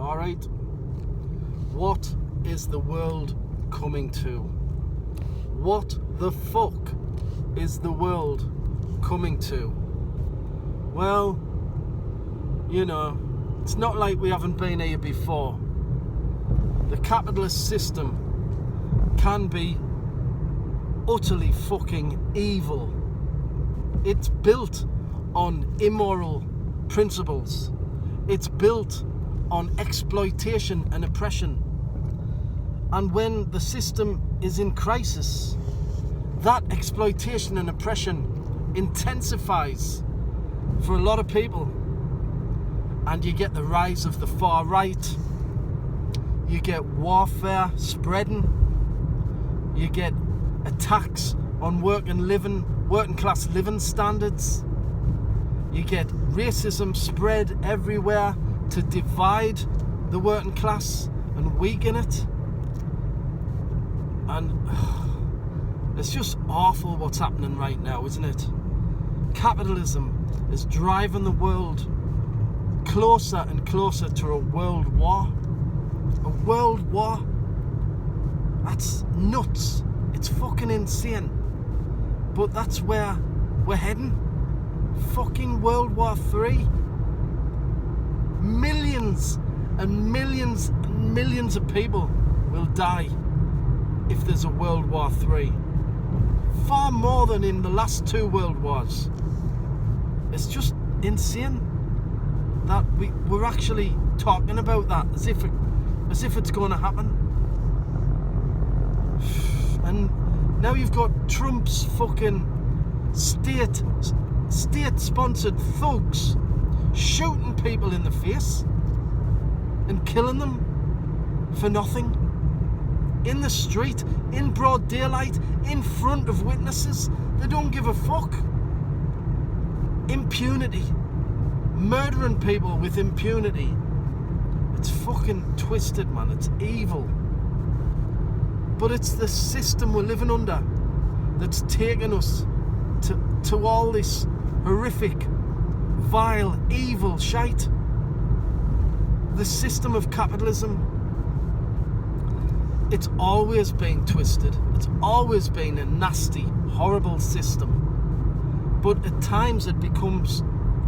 Alright? What is the world coming to? What the fuck is the world coming to? Well, you know, it's not like we haven't been here before. The capitalist system can be utterly fucking evil. It's built on immoral principles. It's built on exploitation and oppression. And when the system is in crisis, that exploitation and oppression intensifies for a lot of people. And you get the rise of the far right. You get warfare spreading. You get attacks on working class living standards. You get racism spread everywhere to divide the working class and weaken it. And it's just awful what's happening right now, isn't it? Capitalism is driving the world closer and closer to a world war. A world war? That's nuts. It's fucking insane. But that's where we're heading. Fucking World War III. Millions and millions and millions of people will die if there's a World War III. Far more than in the last two world wars. It's just insane that we're actually talking about that as if it's going to happen. And now you've got Trump's fucking state-sponsored thugs shooting people in the face and killing them for nothing. In the street, in broad daylight, in front of witnesses. They don't give a fuck. Impunity. Murdering people with impunity. It's fucking twisted, man. It's evil. But it's the system we're living under that's taken us to all this horrific, vile, evil shite. The system of capitalism, it's always been twisted. It's always been a nasty, horrible system. But at times it becomes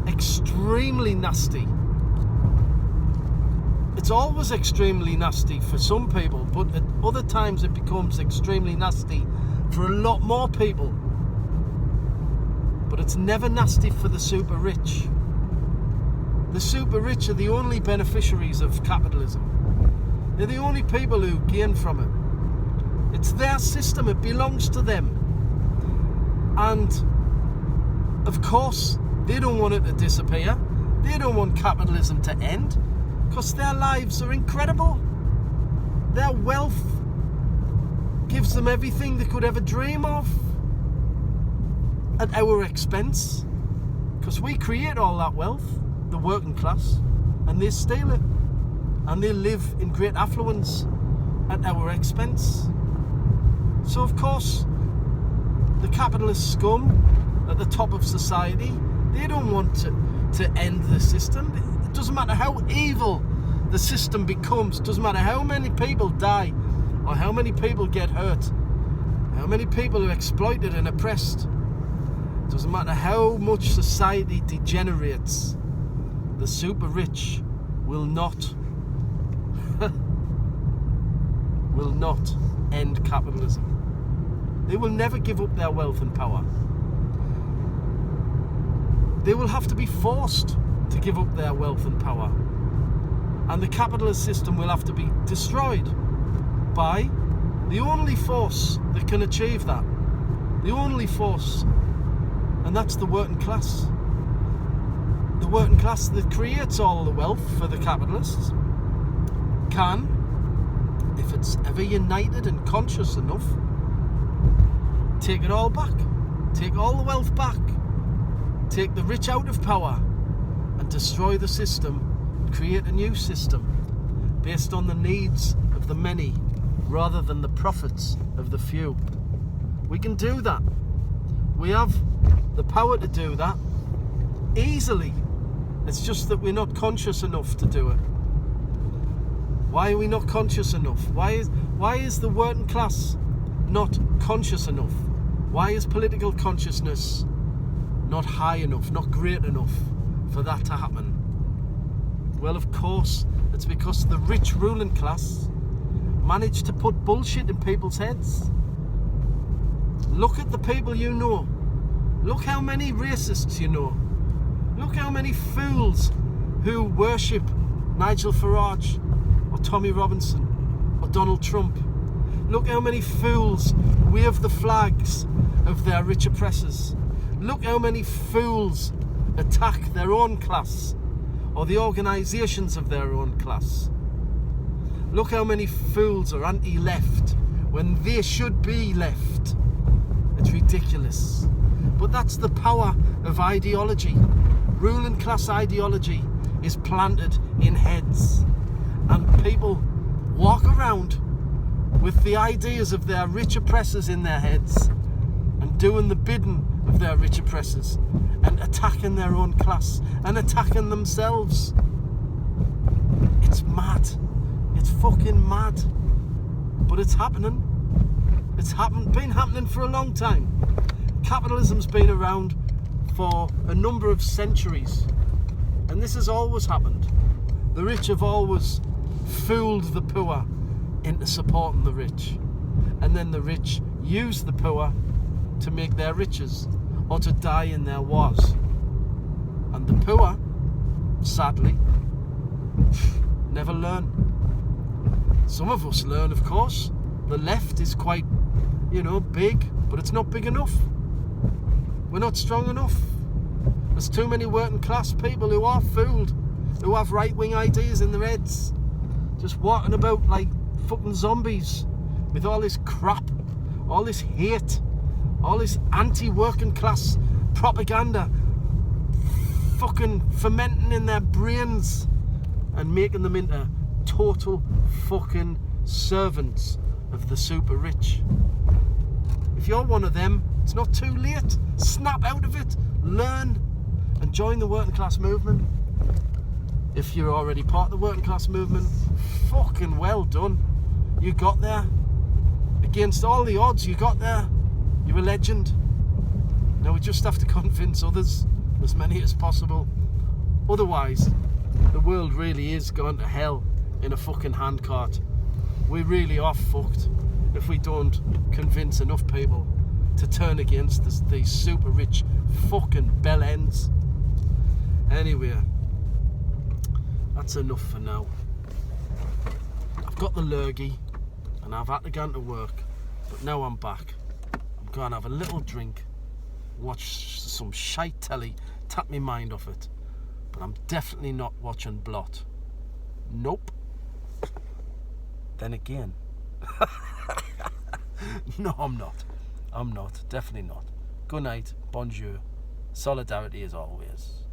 extremely nasty. It's always extremely nasty for some people, but at other times it becomes extremely nasty for a lot more people. But it's never nasty for the super rich. The super rich are the only beneficiaries of capitalism. They're the only people who gain from it. It's their system, it belongs to them. And of course, they don't want it to disappear. They don't want capitalism to end, because their lives are incredible. Their wealth gives them everything they could ever dream of at our expense, because we create all that wealth, the working class, and they steal it, and they live in great affluence at our expense. So of course, the capitalist scum at the top of society, they don't want to end the system. It doesn't matter how evil the system becomes, doesn't matter how many people die or how many people get hurt, how many people are exploited and oppressed. It doesn't matter how much society degenerates, the super rich will not end capitalism. They will never give up their wealth and power. They will have to be forced to give up their wealth and power. And the capitalist system will have to be destroyed by the only force that can achieve that. The only force. And that's the working class. The working class that creates all the wealth for the capitalists can, if it's ever united and conscious enough, take it all back. Take all the wealth back. Take the rich out of power and destroy the system and create a new system based on the needs of the many rather than the profits of the few. We can do that. We have the power to do that easily. It's just that we're not conscious enough to do it. Why are we not conscious enough? Why is the working class not conscious enough? Why is political consciousness not high enough, not great enough for that to happen? Well, of course, it's because the rich ruling class managed to put bullshit in people's heads. Look at the people you know. Look how many racists you know. Look how many fools who worship Nigel Farage or Tommy Robinson or Donald Trump. Look how many fools wave the flags of their rich oppressors. Look how many fools attack their own class or the organisations of their own class. Look how many fools are anti-left when they should be left. It's ridiculous. But that's the power of ideology. Ruling class ideology is planted in heads, and people walk around with the ideas of their rich oppressors in their heads and doing the bidding of their rich oppressors and attacking their own class and attacking themselves. It's mad. It's fucking mad. But it's happening. It's been happening for a long time. Capitalism's been around for a number of centuries, and this has always happened. The rich have always fooled the poor into supporting the rich, and then the rich use the poor to make their riches or to die in their wars. And the poor, sadly, never learn. Some of us learn, of course. The left is quite, big, but it's not big enough. We're not strong enough. There's too many working class people who are fooled, who have right-wing ideas in their heads, just walking about like fucking zombies with all this crap, all this hate, all this anti-working class propaganda fucking fermenting in their brains and making them into total fucking servants of the super rich. If you're one of them, it's not too late. Snap out of it, learn, and join the working class movement. If you're already part of the working class movement, fucking well done. You got there. Against all the odds, you got there. You're a legend. Now we just have to convince others, as many as possible. Otherwise, the world really is going to hell in a fucking handcart. We really are fucked if we don't convince enough people to turn against these super rich fucking bellends. Anyway, that's enough for now. I've got the lurgy and I've had to go to work, but now I'm back. I'm going to have a little drink, watch some shite telly, tap my mind off it. But I'm definitely not watching Blot. Nope. Then again. No, I'm not. I'm not. Definitely not. Good night. Bonjour. Solidarity as always.